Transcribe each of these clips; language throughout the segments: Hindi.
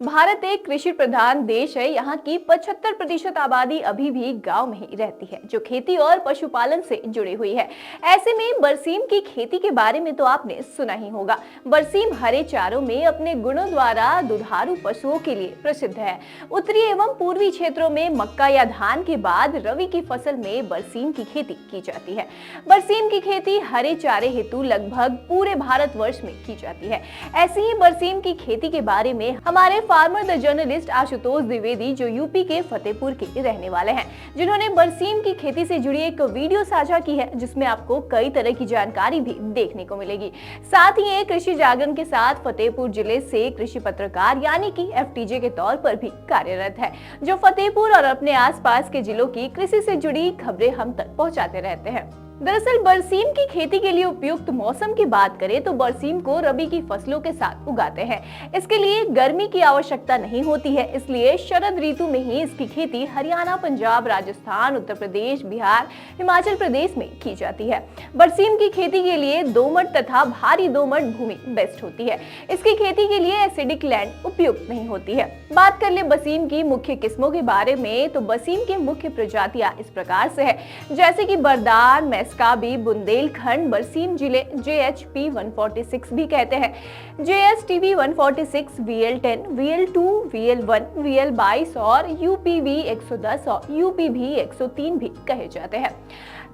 भारत एक कृषि प्रधान देश है। यहाँ की 75% आबादी अभी भी गांव में ही रहती है, जो खेती और पशुपालन से जुड़ी हुई है। ऐसे में बरसीम की खेती के बारे में तो आपने सुना ही होगा। बरसीम हरे चारों में अपने गुणों द्वारा दुधारू पशुओं के लिए प्रसिद्ध है। उत्तरी एवं पूर्वी क्षेत्रों में मक्का या धान के बाद रबी की फसल में बरसीम की खेती की जाती है। बरसीम की खेती हरे चारे हेतु लगभग पूरे भारतवर्ष में की जाती है। ऐसी ही बरसीम की खेती के बारे में हमारे farmer the journalist Ashutosh Dwivedi, जो यूपी के फतेहपुर के रहने वाले हैं, जिन्होंने बरसीम की खेती से जुड़ी एक वीडियो साझा की है, जिसमें आपको कई तरह की जानकारी भी देखने को मिलेगी। साथ ही एक कृषि जागरण के साथ फतेहपुर जिले से कृषि पत्रकार यानी कि FTJ के तौर पर भी कार्यरत है, जो फतेहपुर और अपने आसपास के जिलों की कृषि से जुड़ी खबरें हम तक पहुंचाते रहते हैं। दरअसल बरसीम की खेती के लिए उपयुक्त मौसम की बात करें तो बरसीम को रबी की फसलों के साथ उगाते हैं। इसके लिए गर्मी की आवश्यकता नहीं होती है, इसलिए शरद ऋतु में ही इसकी खेती हरियाणा, पंजाब, राजस्थान, उत्तर प्रदेश, बिहार, हिमाचल प्रदेश में की जाती है। बरसीम की खेती के लिए दोमट तथा भारी दोमट भूमि बेस्ट होती है। इसकी खेती के लिए एसिडिक लैंड उपयुक्त नहीं होती है। बात कर ले बरसीम की मुख्य किस्मों के बारे में तो बरसीम की मुख्य प्रजातियां इस प्रकार से है, जैसे कि बरदार, मैस्काबी, बुंदेलखंड बरसीम जिले JHP 146 भी कहते हैं, JSTB 146, VL10, VL2, VL1, VL22 और UPV 110 और UPV 103 भी कहे जाते हैं।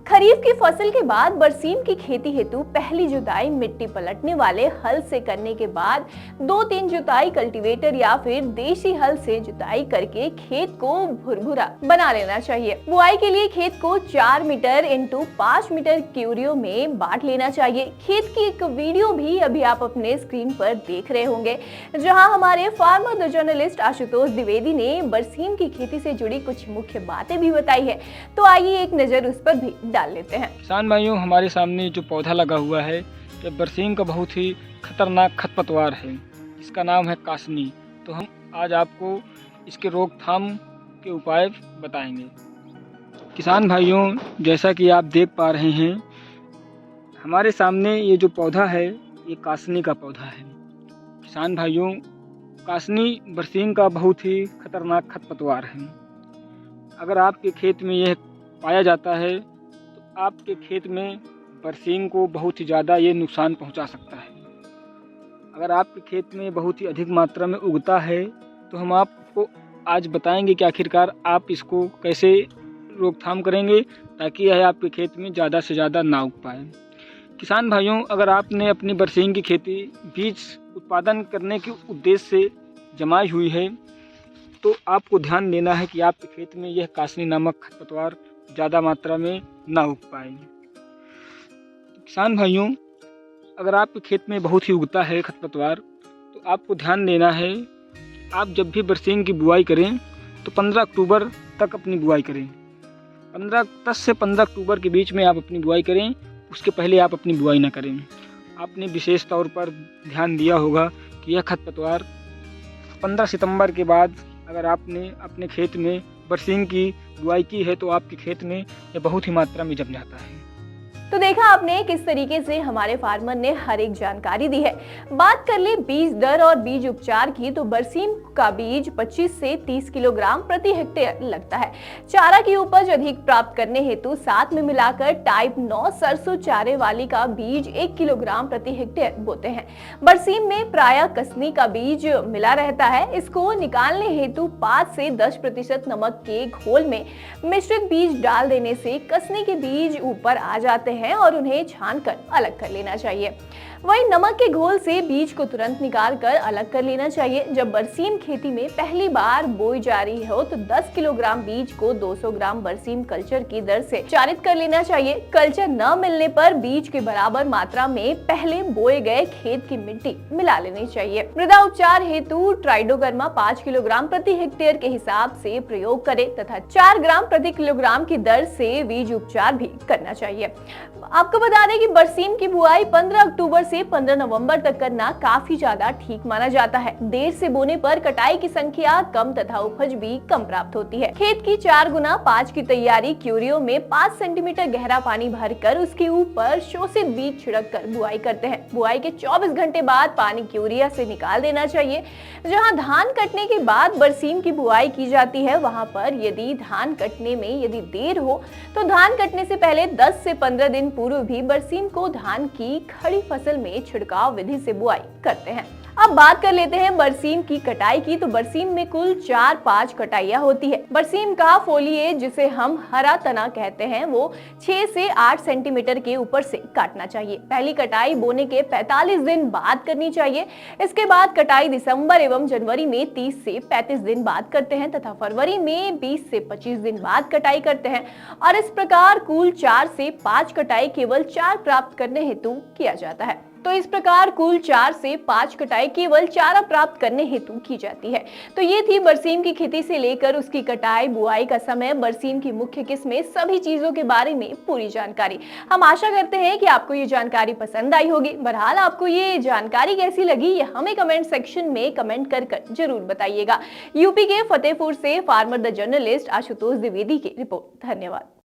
खरीफ की फसल के बाद बरसीम की खेती हेतु पहली जुताई मिट्टी पलटने वाले हल से करने के बाद 2-3 जुताई कल्टीवेटर या फिर देशी हल से जुताई करके खेत को भुरभुरा बना लेना चाहिए। बुआई के लिए खेत को 4 मीटर इंटू 5 मीटर क्यूरियो में बांट लेना चाहिए। खेत की एक वीडियो भी अभी आप अपने स्क्रीन पर देख रहे होंगे, जहां हमारे farmer the journalist Ashutosh Dwivedi ने बरसीम की खेती से जुड़ी कुछ मुख्य बातें भी बताई है। तो आइए एक नजर उस पर भी डाल लेते हैं। किसान भाइयों, हमारे सामने जो पौधा लगा हुआ है ये बरसीम का बहुत ही खतरनाक खरपतवार है, इसका नाम है कासनी। तो हम आज आपको इसके रोकथाम के उपाय बताएंगे। किसान भाइयों, जैसा कि आप देख पा रहे हैं हमारे सामने ये जो पौधा है ये कासनी का पौधा है। किसान भाइयों, कासनी बरसीम का बहुत ही खतरनाक खरपतवार है। अगर आपके खेत में यह पाया जाता है तो आपके खेत में बरसीम को बहुत ही ज़्यादा ये नुकसान पहुंचा सकता है। अगर आपके खेत में बहुत ही अधिक मात्रा में उगता है तो हम आपको आज बताएंगे कि आखिरकार आप इसको कैसे रोकथाम करेंगे ताकि यह आपके खेत में ज़्यादा से ज़्यादा ना उग पाए। किसान भाइयों, अगर आपने अपनी बरसीम की खेती बीज उत्पादन करने के उद्देश्य से जमाई हुई है तो आपको ध्यान देना है कि आपके खेत में यह कासनी नामक खरपतवार ज़्यादा मात्रा में ना उग पाए। किसान भाइयों, अगर आपके खेत में बहुत ही उगता है खरपतवार तो आपको ध्यान देना है कि आप जब भी बरसीम की बुआई करें तो 15 अक्टूबर तक अपनी बुआई करें। 10 से 15 अक्टूबर के बीच में आप अपनी बुआई करें, उसके पहले आप अपनी बुआई ना करें। आपने विशेष तौर पर ध्यान दिया होगा कि यह खरपतवार 15 सितंबर के बाद अगर आपने अपने खेत में बरसीम की बुआई की है तो आपके खेत में यह बहुत ही मात्रा में जम जाता है। तो देखा आपने किस तरीके से हमारे फार्मर ने हर एक जानकारी दी है। बात कर ले बीज दर और बीज उपचार की तो बरसीम का बीज 25 से 30 किलोग्राम प्रति हेक्टेयर लगता है। चारा की उपज अधिक प्राप्त करने हेतु साथ में मिलाकर टाइप 9 सरसों चारे वाली का बीज 1 किलोग्राम प्रति हेक्टेयर बोते हैं। बरसीम में प्रायः कसनी का बीज मिला रहता है। इसको निकालने हेतु 5 से 10% नमक के घोल में मिश्रित बीज डाल देने से कसनी के बीज ऊपर आ जाते हैं और उन्हें छानकर अलग कर लेना चाहिए। वहीं नमक के घोल से बीज को तुरंत निकालकर अलग कर लेना चाहिए। जब बरसीम खेती में पहली बार बोई जा रही हो तो 10 किलोग्राम बीज को 200 ग्राम बरसीम कल्चर की दर से चारित कर लेना चाहिए। कल्चर न मिलने पर बीज के बराबर मात्रा में पहले बोए गए खेत की मिट्टी मिला लेनी चाहिए। मृदा उपचार हेतु ट्राइडोगर्मा 5 किलोग्राम प्रति हेक्टेयर के हिसाब से प्रयोग करें तथा 4 ग्राम प्रति किलोग्राम की दर से बीज उपचार भी करना चाहिए। आपको बता दें कि बरसीम की बुआई 15 अक्टूबर से 15 नवंबर तक करना काफी ज्यादा ठीक माना जाता है। देर से बोने पर कटाई की संख्या कम तथा उपज भी कम प्राप्त होती है। खेत की 4 गुना 5 की तैयारी क्यूरियो में 5 सेंटीमीटर गहरा पानी भरकर उसके ऊपर शोषित बीज छिड़क कर बुआई करते हैं। बुआई के 24 घंटे बाद पानी क्यूरिया से निकाल देना चाहिए। जहां धान कटने के बाद बरसीम की बुआई की जाती है, वहां पर यदि धान कटने में यदि देर हो तो धान कटने से पहले 10 से 15 दिन पूर्व भी बरसीम को धान की खड़ी फसल में छिड़काव विधि से बुआई करते हैं। अब बात कर लेते हैं बरसीम की कटाई की। तो बरसीम में कुल 4-5 कटाइयां होती है। बरसीम का फोलिएज, जिसे हम हरा तना कहते हैं, वो 6 से 8 सेंटीमीटर के ऊपर से काटना चाहिए। पहली कटाई बोने के 45 दिन बाद करनी चाहिए। इसके बाद कटाई दिसंबर एवं जनवरी में 30 से 35 दिन बाद करते हैं तथा फरवरी में 20 से 25 दिन बाद कटाई करते हैं। और इस प्रकार कुल 4 से 5 कटाई केवल 4 प्राप्त करने हेतु किया जाता है। तो इस प्रकार कुल 4 से 5 कटाई केवल चारा प्राप्त करने हेतु की जाती है। तो ये थी बरसीम की खेती से लेकर उसकी कटाई, बुआई का समय, बरसीम की मुख्य किस्में, सभी चीजों के बारे में पूरी जानकारी। हम आशा करते हैं कि आपको ये जानकारी पसंद आई होगी। बहरहाल आपको ये जानकारी कैसी लगी, ये हमें कमेंट सेक्शन में कमेंट कर जरूर बताइएगा। यूपी के फतेहपुर से farmer the journalist Ashutosh Dwivedi की रिपोर्ट। धन्यवाद।